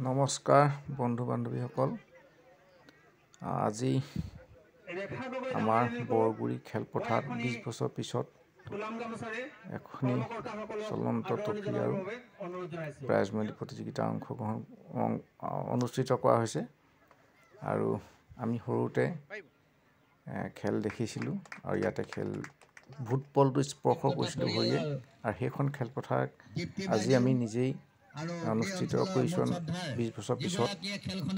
নমস্কাৰ বন্ধু বান্ধৱীসকল আজি আমাৰ বৰগুৰি খেলপথাৰত 20 বছৰ পিছত এখনি চলন্ত ট্ৰফি আৰু প্ৰাইজমণি প্ৰতিযোগিতা অংশগ্ৰহণ অনুষ্ঠিত কৰা হৈছে আৰু আমি সৰুতে খেল দেখিছিলোঁ আৰু ইয়াতে খেল ফুটবলটো স্পৰ্শ কৰিছিলোঁ ভৰিয়ে আৰু সেইখন খেলপথাৰ আজি আমি নিজেই অনুষ্ঠিত কৰিছোঁ 20 বছৰ পিছত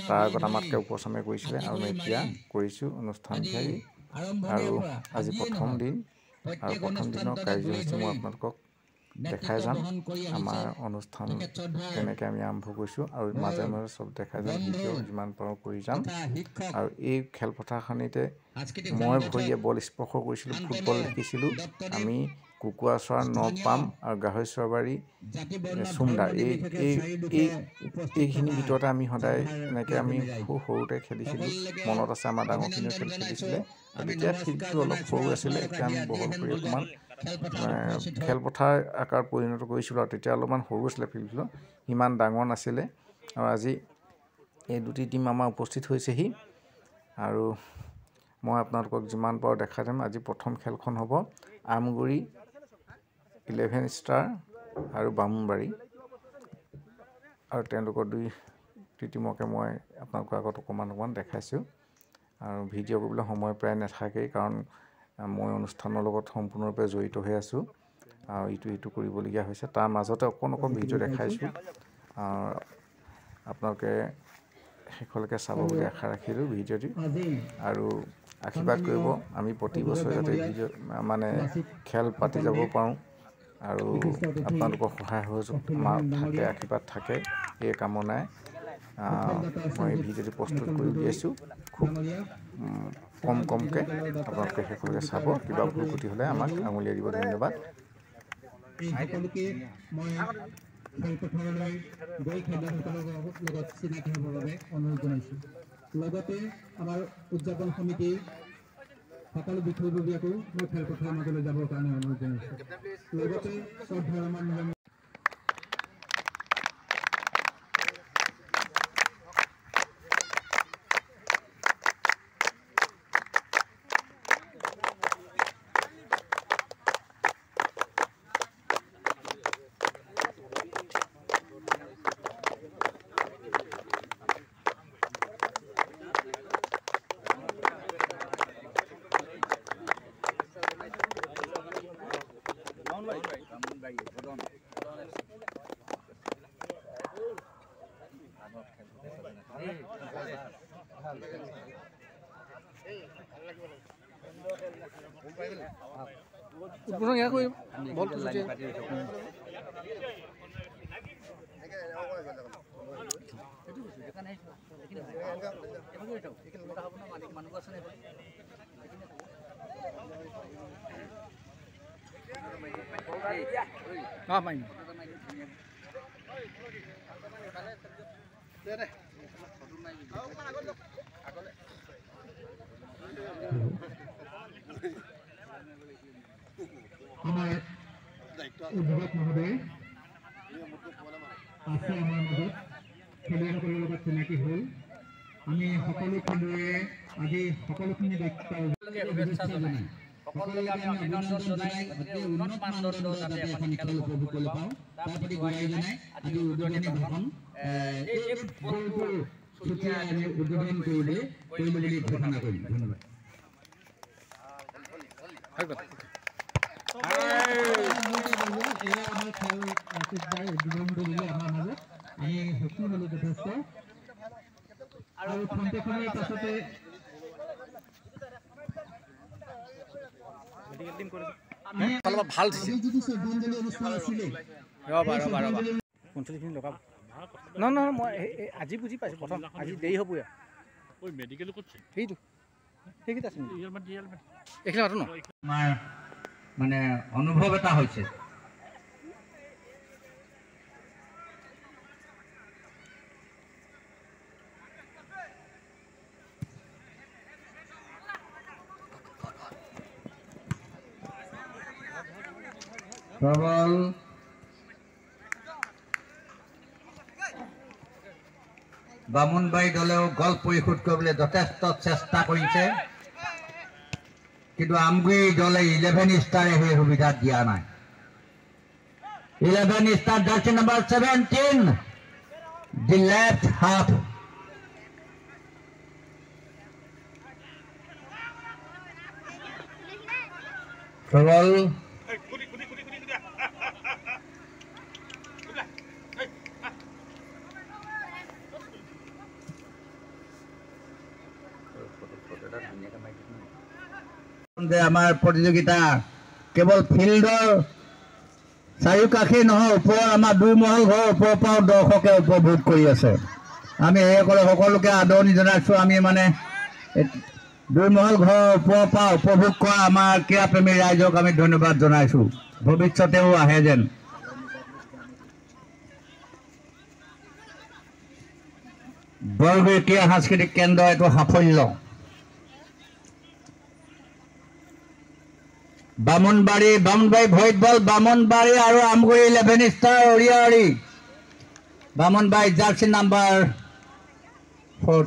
তাৰ আগত আমাতকৈ উপস্থাপন কৰিছিলে আৰু আমি এতিয়া কৰিছোঁ অনুষ্ঠানভাগী আৰু আজি প্ৰথম দিন আৰু প্ৰথম দিনৰ কাৰ্যসূচী মই আপোনালোকক দেখাই যাম আমাৰ অনুষ্ঠান কেনেকৈ আমি আৰম্ভ কৰিছোঁ আৰু মাজে মাজে চব দেখাই যাম ভিডিঅ' যিমান পাৰোঁ কৰি যাম আৰু এই খেলপথাৰখনিতে মই ভৰিয়ে বল স্পৰ্শ কৰিছিলোঁ ফুটবল দেখিছিলোঁ আমি কুকুৰা চৰা নপাম আৰু গাহৰি চৰাবাৰী চুমদা এইখিনি ভিতৰতে আমি সদায় এনেকৈ আমি সৰুতে খেলিছিলোঁ মনত আছে আমাৰ ডাঙৰখিনিও খেলিছিলে আৰু তেতিয়া ফিল্ডটো অলপ সৰু আছিলে এতিয়া আমি বহল কৰি অকণমান খেলপথাৰ আকাৰ পৰিণত কৰিছিলোঁ আৰু তেতিয়া অলপমান সৰু আছিলে ফিল্ডটো সিমান ডাঙৰ নাছিলে আৰু আজি এই দুটি টীম আমাৰ উপস্থিত হৈছেহি আৰু মই আপোনালোকক যিমান পাৰোঁ দেখাই দিম আজি প্ৰথম খেলখন হ'ব আমগুৰি 11 ষ্টাৰ আৰু বামুণবাৰী আৰু তেওঁলোকৰ দুই টীমকে মই আপোনালোকৰ আগত অকণমান দেখাইছোঁ আৰু ভিডিঅ' কৰিবলৈ সময় প্ৰায় নাথাকেই কাৰণ মই অনুষ্ঠানৰ লগত সম্পূৰ্ণৰূপে জড়িত হৈ আছোঁ আৰু ইটো কৰিবলগীয়া হৈছে তাৰ মাজতে অকণ ভিডিঅ' দেখাইছোঁ আপোনালোকে শেষলৈকে চাব বুলি আশা ৰাখিলোঁ ভিডিঅ'টি আৰু আশীৰ্বাদ কৰিব আমি প্ৰতি বছৰে যাতে ভিডিঅ' মানে খেল পাতি যাব পাৰোঁ আৰু আপোনালোকৰ সহায় সহযোগ আমাৰ থাকে আশীৰ্বাদ থাকে এই কামনাই মই ভিডিঅ'টো প্ৰস্তুত কৰি উলিয়াইছোঁ খুব কমকৈ আপোনালোকে শেষলৈকে চাব কিবা ভুল ক্ৰুটি হ'লে আমাক আঙুলিয়াই দিব ধন্যবাদ খেলপথাৰলৈ গৈ খেলুৱৈসকলৰ লগত চিনাকি হ'বৰ বাবে অনুৰোধ জনাইছোঁ লগতে আমাৰ উদযাপন সমিতিৰ সকলো বিষয়ববীয়াকো মই খেলপথাৰৰ মাজলৈ যাবৰ কাৰণে অনুৰোধ জনাইছোঁ লগতে শ্ৰদ্ধা আমাৰ উদ্ভাৱক মহোদয় আছে আমাৰ মাজত খেলুৱৈসকলৰ লগত চিনাকি হ'ল আমি সকলো খেলুৱৈয়ে আজি সকলোখিনি দায়িত্ব সকলোকে আমি অভিনন্দন জনাই গতিকে উন্নত মানদণ্ডৰ যাতে এখন খেল উপভোগ কৰিব পাওঁ তাৰ প্ৰতি গুৰুত্ব জনাই আজি উদ্বোধনী ভাষণ এই বলটো ছুটিয়াই আমি উদ্বোধন কৰিলোঁ বুলি ঘোষণা কৰিম ধন্যবাদ আমাৰ খেল উদ্বোধন কৰিলে আমাৰ মাজত আমি সুখী হ'লোঁ যথেষ্ট আৰু খন্তেখনৰ পাছতে ভাল যিটো শ্ৰদ্ধাঞ্জলি অনুষ্ঠান আছিলে নহয় মই আজি বুজি পাইছোঁ প্ৰথম আজি দেৰি হ'ব মেডিকেল ক'ত সেইটো সেইকেইটা আছে এইখিনি মাতো ন আমাৰ মানে অনুভৱ এটা হৈছে প্ৰবল বামুণবাড়ী দলেও গল পৰিশোধ কৰিবলৈ যথেষ্ট চেষ্টা কৰিছে, কিন্তু আমগুৰি দলে 11 ষ্টাৰে সেই সুবিধা দিয়া নাই। 11 ষ্টাৰ জাৰ্চি নম্বৰ 17, দি লেফ্ট হাফ। সৰল আমাৰ প্ৰতিযোগিতা কেৱল ফিল্ডৰ চাৰিওকাষেই নহয়, ওপৰৰ আমাৰ 2 মহল ঘৰৰ ওপৰৰ পৰাও দৰ্শকে উপভোগ কৰি আছে। আমি সেইসকলে সকলোকে আদৰণি জনাইছোঁ। আমি মানে 2 মহল ঘৰৰ ওপৰৰ পৰা উপভোগ কৰা আমাৰ ক্ৰীড়াপ্ৰেমী ৰাইজক আমি ধন্যবাদ জনাইছোঁ। ভৱিষ্যতেও আহে যেন। বৰগুৰি ক্ৰীড়া সাংস্কৃতিক কেন্দ্ৰ এইটো সাফল্য। বামুণবাড়ী ভৰিত বল, বামুণবাড়ী আৰু আমগুৰি 11 ষ্টাৰ অৰিয়াৰি। বামুণবাড়ী জাৰ্চি নাম্বাৰ 4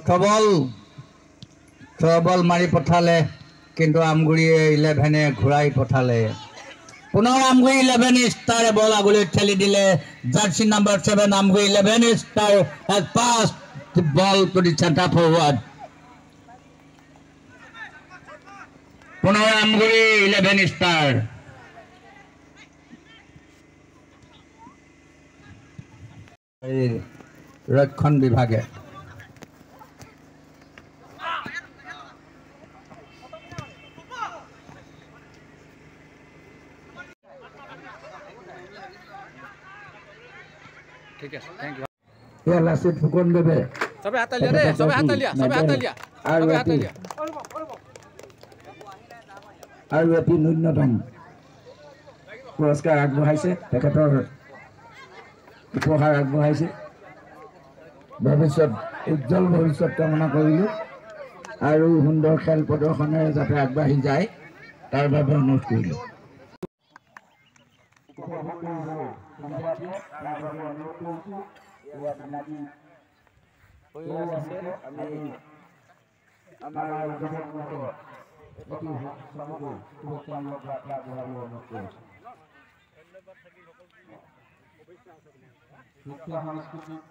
থ্ৰবল মাৰি পঠালে, কিন্তু আমগুৰিয়ে 11 ঘূৰাই পঠালে। পুনৰ আমগুৰি 11 ষ্টাৰে বল আগলৈ ঠেলি দিলে। Jersey number 7 Amguri 11 star has passed the ball to the center forward. পুনৰ আমগুৰি 11 ষ্টাৰ। ৰক্ষণ বিভাগে ঠিক আছে, থেংক ইউ। লাচিত ফুকনদেৱে চবে হাত তালি দিয়া দেই, চবে হাত তালি দিয়া, চবে হাত তালি দিয়া, চবে হাত তালি দিয়া। আৰু এটি ন্যূনতম পুৰস্কাৰ আগবঢ়াইছে, তেখেতৰ উপহাৰ আগবঢ়াইছে। উজ্জ্বল ভৱিষ্যত কামনা কৰিলোঁ আৰু সুন্দৰ খেল প্ৰদৰ্শনেৰে যাতে আগবাঢ়ি যায় তাৰ বাবে অনুৰোধ কৰিলোঁ। শিক্ষা সাংস্কৃতিক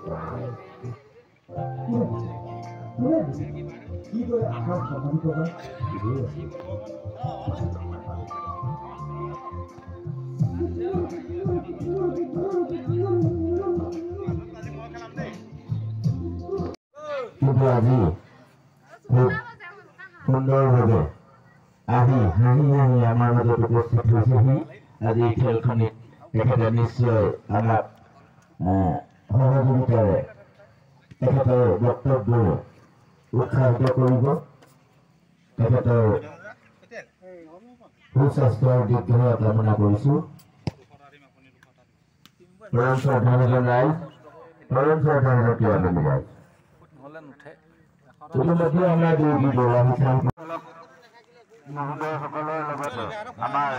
কিন্তু আজি খুব সুন্দৰভাৱে আহি হাঁহি হাঁহি আমাৰ মাজত উপস্থিত হৈছেহি। আজি এই খেলখনিত তেখেতে নিশ্চয় আমাক সহযোগিতাৰে তেখেতৰ বক্তব্যৰে উৎসাহিত কৰিব। তেখেতৰ সুস্বাস্থ্যৰ দীৰ্ঘায়ু কামনা কৰিছোঁ। পৰম শ্ৰদ্ধাভাজন ৰাইজ, পৰম শ্ৰদ্ধাভাজন ক্ৰীড়াপ্ৰেমী ৰাইজ, ইতিমধ্যে আমাৰ দুই বৰুৱা হিচাপ মহোদয়সকলৰ লগতে আমাৰ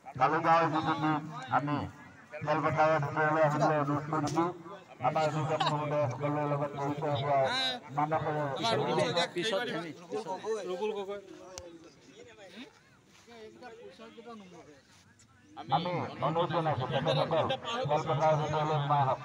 তালুগাঁৱৰ যিটো টিম আমি খেলপথাৰৰ ভিতৰলৈ আহিবলৈ অনুৰোধ কৰিছোঁ। আমাৰ দুজন মহোদয়সকলৰ লগত পৰিচয় হোৱা মানসেৰে আমি অনুৰোধ জনাইছোঁ তেখেতসকল খেলপথাৰৰ ভিতৰলৈ সোমাই আহক।